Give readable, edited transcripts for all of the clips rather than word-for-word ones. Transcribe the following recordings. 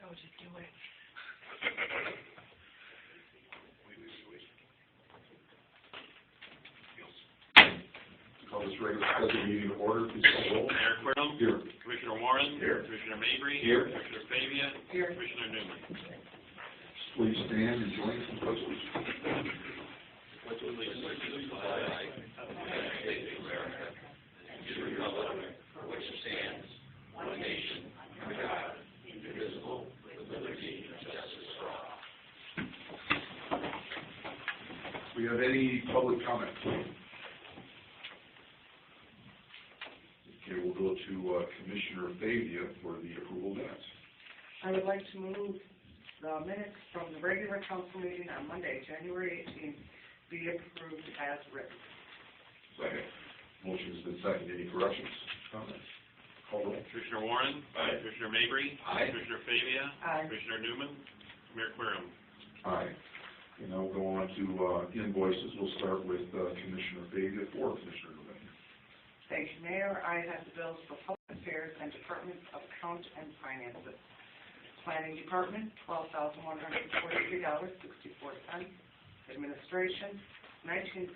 So just do it. Call this regular scheduled meeting to order. Please call the roll. Mayor Quirrell. Here. Commissioner Warren. Here. Commissioner Mabry. Here. Commissioner Fabia. Here. Commissioner Newman. Please stand and join us in the pledge. Pledge allegiance to the flag of the United States of America and to the republic for which it stands, one nation, under God, indivisible, with liberty and justice for all. Do we have any public comment? Okay, we'll go to Commissioner Fabia for the approval minutes. I would like to move the minutes from the regular council meeting on Monday, January 18th, be approved as written. Second. Motion has been seconded. Any corrections? Comments? Call roll. Commissioner Warren. Aye. Commissioner Mabry. Aye. Commissioner Fabia. Aye. Commissioner Newman. Mayor Quirrell. Aye. And now we'll go on to invoices. We'll start with Commissioner Fabia for Commissioner Newman. Thank you, Mayor. I have the bills for Public Affairs and Department of Account and Finances. Planning Department, $12,143.64. Administration, $19,361.03.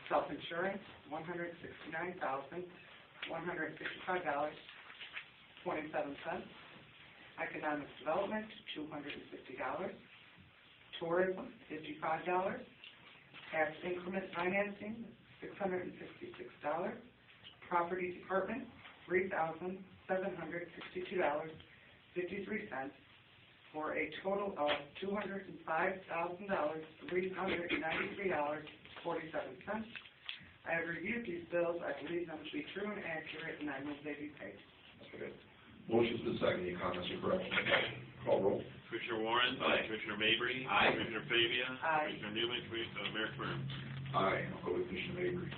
Self-insurance, $169,155.27. Economic Development, $250. Tourism, $55. Tax Increment Financing, $656. Property Department, $3,762.53, for a total of $205,393.47. I have reviewed these bills. I believe them to be true and accurate, and I move they be paid. Okay. Motion's been seconded. Any comments or corrections? Call roll. Commissioner Warren. Aye. Commissioner Mabry. Aye. Commissioner Fabia. Aye. Commissioner Newman. Mayor Quirrell. Aye. I'll go with Commissioner Mabry.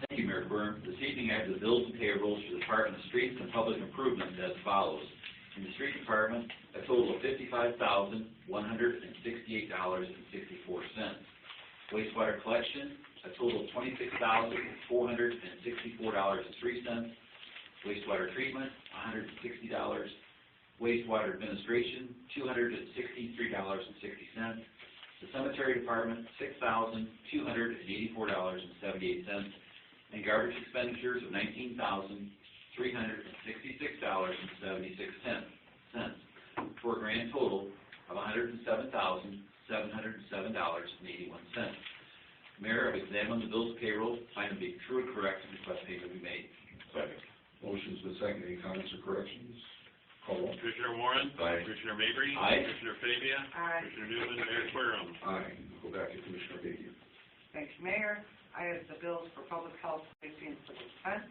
Thank you, Mayor Quirrell. This evening I have the bills and payrolls for the Department of Streets and Public Improvement as follows. In the Street Department, a total of $55,168.64. Wastewater collection, a total of $26,464.03. Wastewater treatment, $160. Wastewater administration, $263.60. The Cemetery Department, $6,284.78. And garbage expenditures of $19,366.76, for a grand total of $107,707.81. Mayor, I've examined the bills and payrolls, find them to be true and correct, and request payment be made. Second. Motion's been seconded. Any comments or corrections? Call roll. Commissioner Warren. Aye. Commissioner Mabry. Aye. Commissioner Fabia. Aye. Commissioner Newman. Mayor Quirrell. Aye. We'll go back to Commissioner Fabia. Thank you, Mayor. I have the bills for Public Health, Safety, and Civil Defense.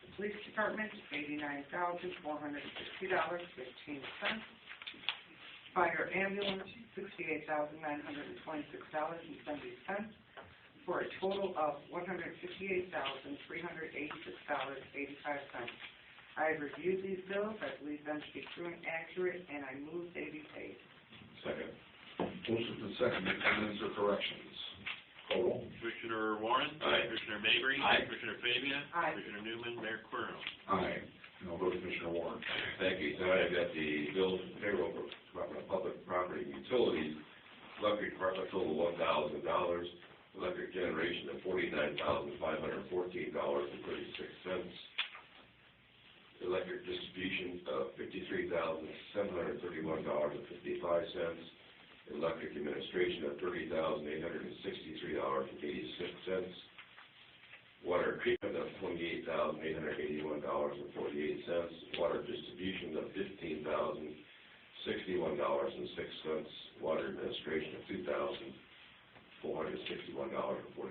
The Police Department, $89,460.15. Fire Ambulance, $68,926.70, for a total of $158,386.85. I have reviewed these bills. I believe them to be true and accurate, and I move they be paid. Second. Motion's been seconded. Comments or corrections? Call roll. Commissioner Warren. Aye. Commissioner Mabry. Aye. Commissioner Fabia. Aye. Commissioner Newman. Mayor Quirrell. Aye. And I'll go to Commissioner Warren. Thank you. Tonight I've got the bills and payroll for Department of Public Property and Utilities. Electric Department total $1,000. Electric generation of $49,514.36. Electric distribution of $53,731.55. Electric administration of $30,863.86. Water treatment of $28,881.48. Water distribution of $15,061.06. Water administration of $2,461.44, for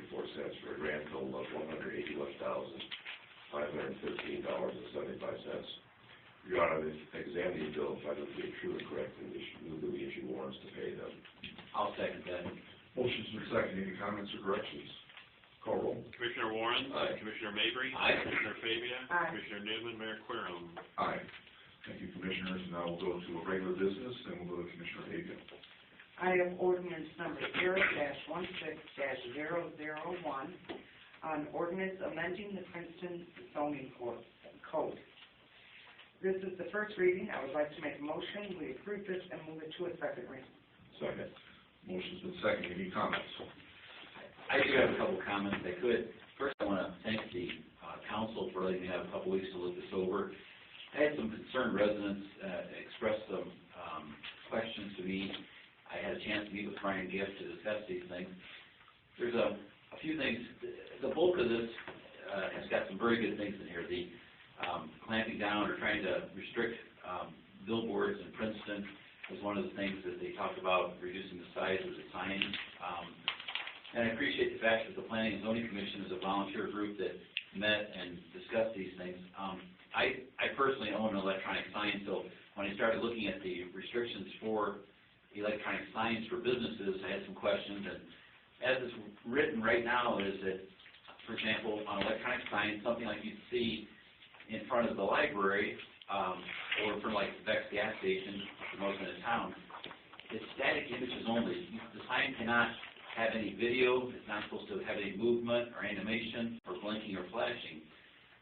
a grand total of $181,513.75. Your Honor, examine these bills, find them to be true and correct, and move that we issue warrants to pay them. I'll second that. Motion's been seconded. Any comments or corrections? Call roll. Commissioner Warren. Aye. Commissioner Mabry. Aye. Commissioner Fabia. Aye. Commissioner Newman. Mayor Quirrell. Aye. Thank you, Commissioners. Now we'll go to a regular business, and we'll go to Commissioner Fabia. I have ordinance number 0-16-001 on ordinance amending the Princeton zoning code. This is the first reading. I would like to make a motion. We approve this and move it to a second reading. Second. Motion's been seconded. Any comments? I do have a couple comments I could. First, I want to thank the council for letting me have a couple weeks to look this over. I had some concerned residents express some questions to me. I had a chance to meet with Brian Gift to discuss these things. There's a few things. The bulk of this has got some very good things in here. The clamping down or trying to restrict billboards in Princeton was one of the things that they talked about, reducing the size of the signs. And I appreciate the fact that the Planning and Zoning Commission is a volunteer group that met and discussed these things. I personally own an electronic sign, so when I started looking at the restrictions for electronic signs for businesses, I had some questions. And as it's written right now is that, for example, on electronic signs, something like you'd see in front of the library or in front of like the Vex gas station, the most in the town, it's static images only. The sign cannot have any video. It's not supposed to have any movement or animation or blinking or flashing.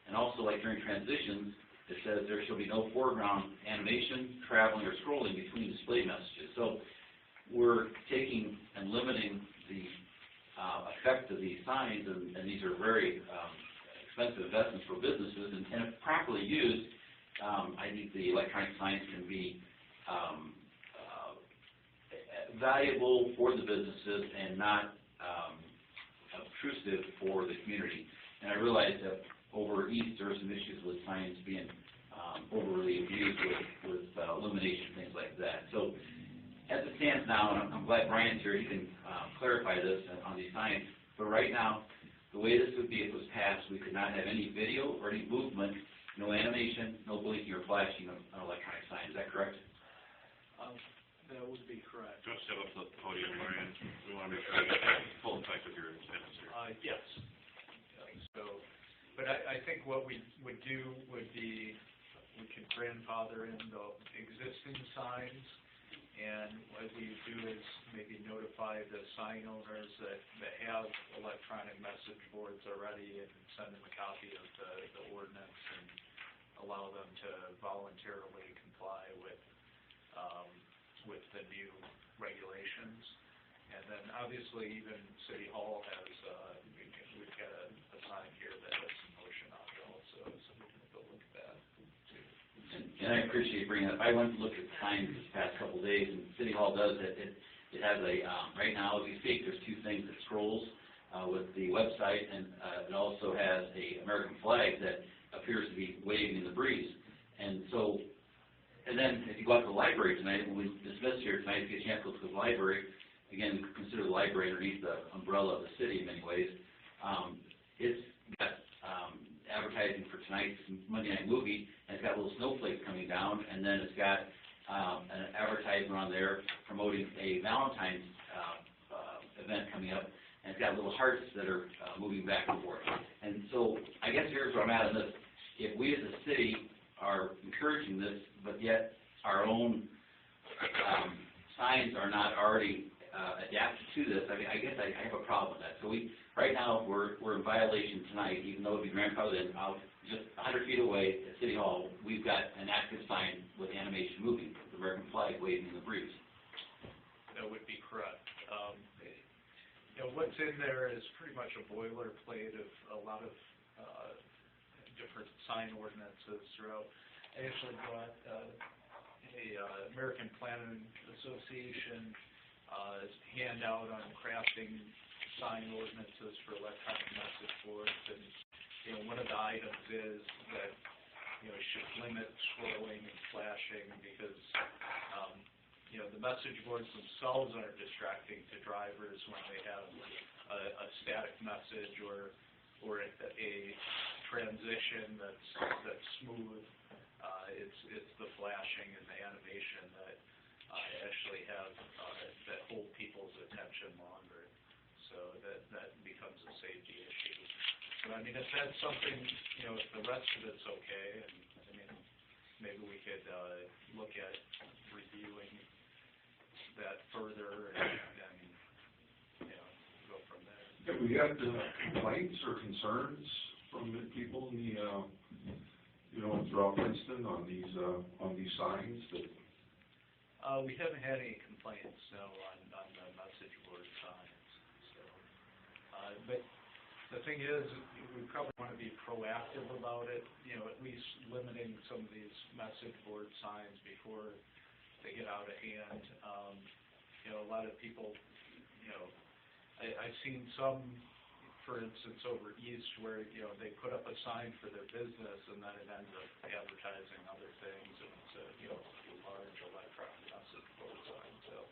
And also, like during transitions, it says there shall be no foreground animation, traveling, or scrolling between display messages. So we're taking and limiting the effect of these signs, and these are very expensive investments for businesses, and if properly used, I think the electronic signs can be valuable for the businesses and not obtrusive for the community. And I realize that over East there are some issues with signs being overly abused with illumination, things like that. So as it stands now, and I'm glad Brian's here, he can clarify this on these signs, but right now, the way this would be if it was passed, we could not have any video or any movement, no animation, no blinking or flashing of an electronic sign. Is that correct? That would be correct. Just step up to the podium, Brian. We want to make sure you get the full effect of your sentence here. Yes. But I think what we would do would be, we could grandfather in the existing signs, and what we do is maybe notify the sign owners that have electronic message boards already and send them a copy of the ordinance and allow them to voluntarily comply with the new regulations. And then obviously even City Hall has, we've got a sign here that has some motion on it also, so we can go look at that too. And I appreciate bringing it up. I went to look at the signs this past couple of days, and City Hall does it. It has a, right now as we speak, there's two things. It scrolls with the website, and it also has a American flag that appears to be waving in the breeze. And so, and then if you go out to the library tonight, when we dismiss here tonight, if you get a chance to go to the library, again, consider the library underneath the umbrella of the city in many ways. It's got advertising for tonight's Monday night movie, and it's got little snowflakes coming down, and then it's got an advertisement on there promoting a Valentine's event coming up, and it's got little hearts that are moving back and forth. And so I guess here's where I'm at on this. If we as a city are encouraging this, but yet our own signs are not already adapted to this, I mean, I guess I have a problem with that. So right now, we're in violation tonight, even though it would be grandfathered in. Out just 100 feet away at City Hall, we've got an active sign with animation moving, the American flag waving in the breeze. That would be correct. What's in there is pretty much a boilerplate of a lot of different sign ordinances throughout. I actually got American Planning Association handout on crafting sign ordinances for electronic message boards, and one of the items is that it should limit scrolling and flashing because the message boards themselves are distracting to drivers when they have a static message or a transition that's smooth. It's the flashing and the animation that actually have that hold people's attention longer. So that becomes a safety issue. So I mean, if that's something, if the rest of it's okay, and I mean, maybe we could look at reviewing that further and go from there. Have we had complaints or concerns from the people in you know, throughout Princeton on these signs that, We haven't had any complaints, no, on the message board signs, so. But the thing is, we probably want to be proactive about it, you know, at least limiting some of these message board signs before they get out of hand. You know, a lot of people, you know, I've seen some, for instance, over east where, you know, they put up a sign for their business and then it ends up advertising other things, and it's a, you know, large electronic message board sign, so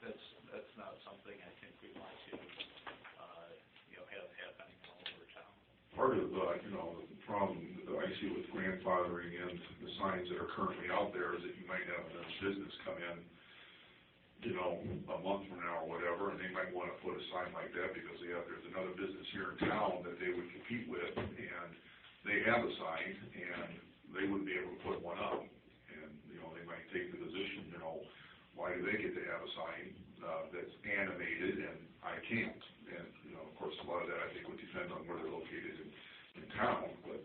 that's not something I think we want to, you know, have happening all over town. part of, you know, the problem that I see with grandfathering in the signs that are currently out there is that you might have a business come in, you know, a month from now or whatever, and they might want to put a sign like that because there's another business here in town that they would compete with, and they have a sign, and they wouldn't be able to put one up. And, you know, they might take the position, you know, why do they get to have a sign that's animated and I can't? And, you know, of course, a lot of that I think would depend on where they're located in town, but,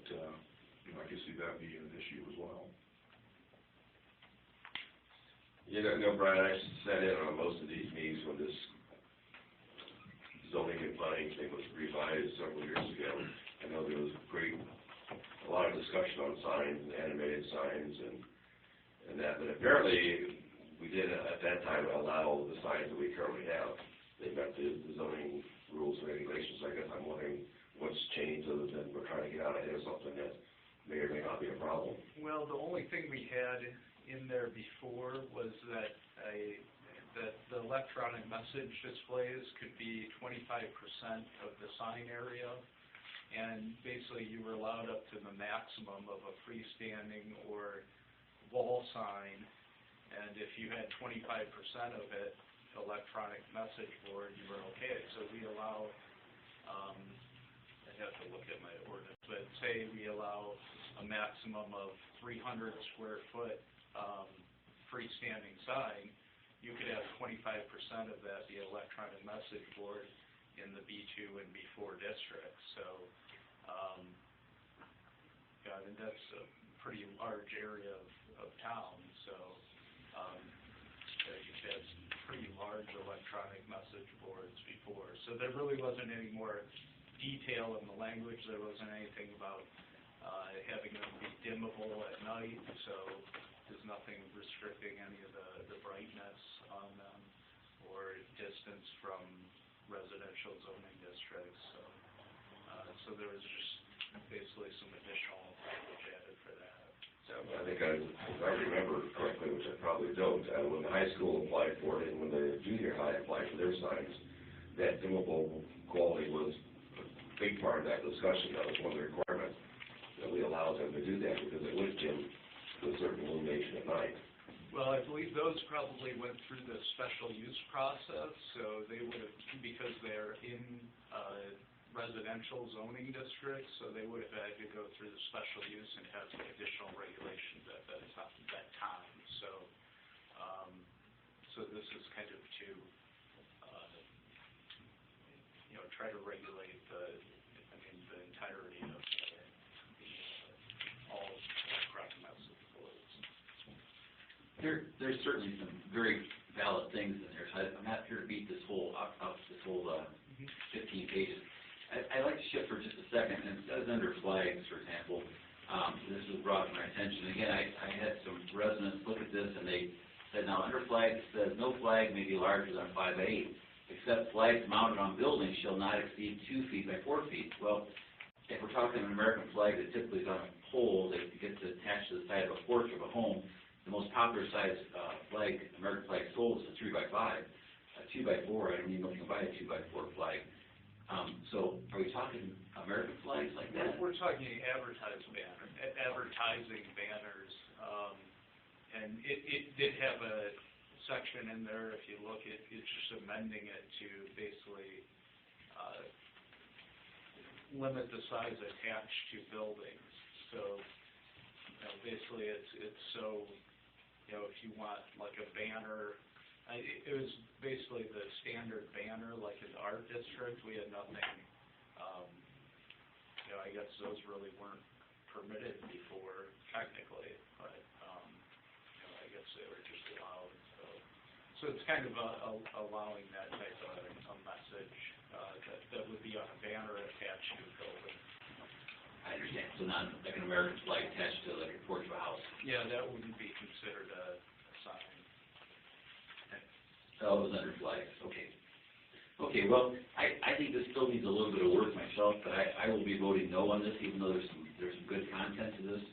you know, I can see that being an issue as well. You know, Brian, I sat in on most of these meetings when this zoning and planning thing was revised several years ago. I know there was a lot of discussion on signs, and animated signs, and that, but apparently we did at that time allow the signs that we currently have. They met the zoning rules and regulations. I guess I'm wondering what's changed other than we're trying to get out ahead of something that may or may not be a problem. Well, the only thing we had in there before was that the electronic message displays could be 25% of the sign area, and basically you were allowed up to the maximum of a freestanding or wall sign, and if you had 25% of it, electronic message board, you were okay. So we allow, I'd have to look at my ordinance, but say we allow a maximum of 300 square foot freestanding sign, you could have 25% of that be electronic message board in the B2 and B4 districts. So, yeah, I mean, that's a pretty large area of town, so you've had some pretty large electronic message boards before. So there really wasn't any more detail in the language. There wasn't anything about having them be dimmable at night, so there's nothing restricting any of the brightness on them or distance from residential zoning districts. So there was just basically some additional language added for that. I think if I remember correctly, which I probably don't, when the high school applied for it and when the junior high applied for their signs, that dimmable quality was a big part of that discussion. That was one of the requirements that we allowed them to do that because it would dim to a certain illumination at night. Well, I believe those probably went through the special use process, so they would have, because they're in residential zoning districts, so they would have had to go through the special use and have some additional regulations at that time. So, so this is kind of to, you know, try to regulate the entirety of all electronic message boards. There's certainly some very valid things in there. So I'm not here to beat this whole 15 pages. I'd like to shift for just a second, and it says under flags, for example, this was brought to my attention. Again, I had some residents look at this, and they said, now under flags it says, no flag may be larger than 5'8", except flags mounted on buildings shall not exceed 2 feet by 4 feet. Well, if we're talking an American flag that typically is on a pole that gets attached to the side of a porch of a home, the most popular size flag, American flag sold is a 3x5. A 2x4, I don't even know if you can buy a 2x4 flag. So are we talking American flags like that? We're talking advertising banners, and it did have a section in there, if you look, it's just amending it to basically limit the size attached to buildings. So, you know, basically it's so, you know, if you want like a banner, it was basically the standard banner, like in our district, we had nothing, you know, I guess those really weren't permitted before technically, but, you know, I guess they were just allowed, so. So it's kind of allowing that type of a message, that would be on a banner attached to a building. I understand, so not like an American flag attached to like a porch of a house. Yeah, that wouldn't be considered a sign. Oh, it was under flags, okay. Okay, well, I think this still needs a little bit of work myself, but I will be voting no on this, even though there's some good content to this,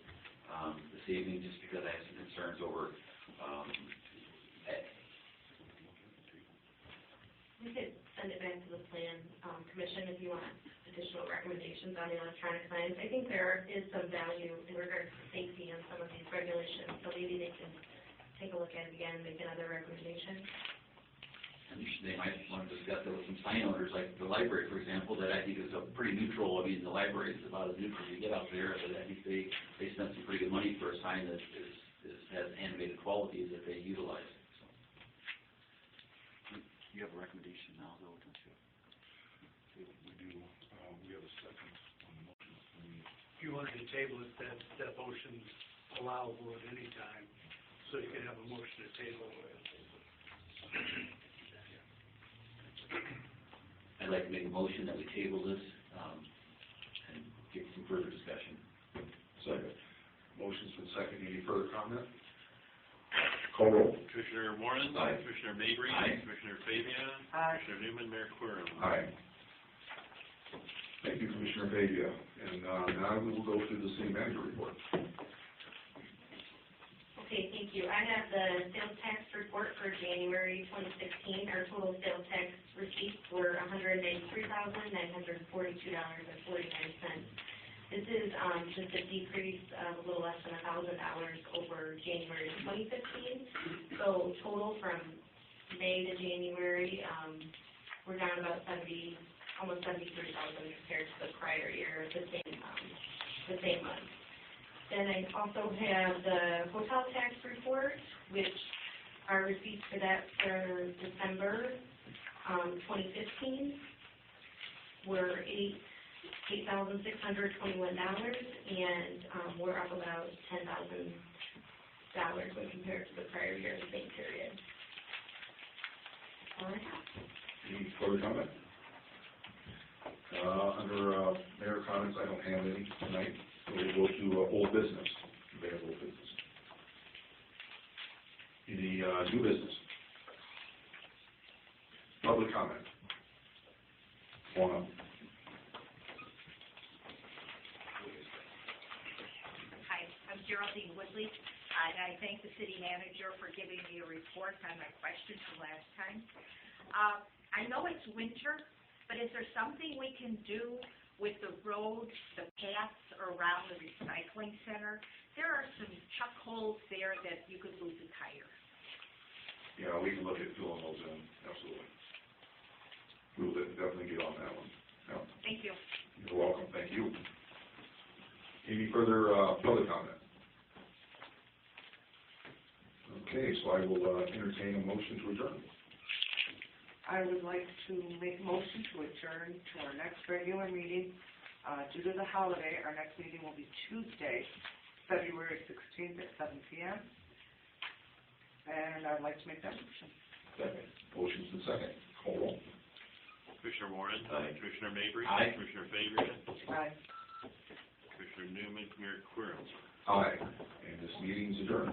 this evening, just because I have some concerns over, We could send it back to the plan, commission if you want additional recommendations on the electronic signs. I think there is some value in regards to safety on some of these regulations, so maybe they can take a look at it again and make another recommendation. and they might want to discuss it with some sign owners, like the library, for example, that I think is a pretty neutral, I mean, the library is about as neutral as you get out there, but I think they spent some pretty good money for a sign that has animated qualities that they utilize, so. You have a recommendation now, though, don't you? We do, we have a second on the motion. If you wanted to table it, that motion's allowable at any time, so you can have a motion to table it. I'd like to make a motion that we table this, and get some further discussion. Second. Motion's been seconded. Any further comment? Call roll. Commissioner Warren. Aye. Commissioner Mabry. Aye. Commissioner Fabia. Aye. Commissioner Newman, Mayor Querem. Aye. Thank you, Commissioner Fabia. And now we will go through the city manager report. Okay, thank you. I have the sales tax report for January 2016. Our total sales tax receipts were $193,942.49. This is just a decrease of a little less than $1,000 over January 2015. So total from May to January, we're down about almost $73,000 compared to the prior year, the same month. Then I also have the hotel tax report, which our receipts for that for December 2015 were $8,621, and we're up about $10,000 when compared to the prior year, the same period. All I have. Any further comment? Under mayor comments, I don't have any tonight. So we'll go to old business. We have old business. Any new business? Public comment. One. Hi, I'm Geraldine Woodley, and I thank the city manager for giving me a report on my question from last time. I know it's winter, but is there something we can do with the roads, the paths around the recycling center? There are some chuck holes there that you could lose a tire. Yeah, we can look at filling those in, absolutely. We'll definitely get on that one. Yeah. Thank you. You're welcome, thank you. Any further public comment? Okay, so I will entertain a motion to adjourn. I would like to make a motion to adjourn to our next regular meeting. Due to the holiday, our next meeting will be Tuesday, February 16th at 7 p.m. And I'd like to make that motion. Second. Motion's been second. Call roll. Commissioner Warren. Aye. Commissioner Mabry. Aye. Commissioner Fabia. Aye. Commissioner Newman, Mayor Querem. Aye. And this meeting's adjourned.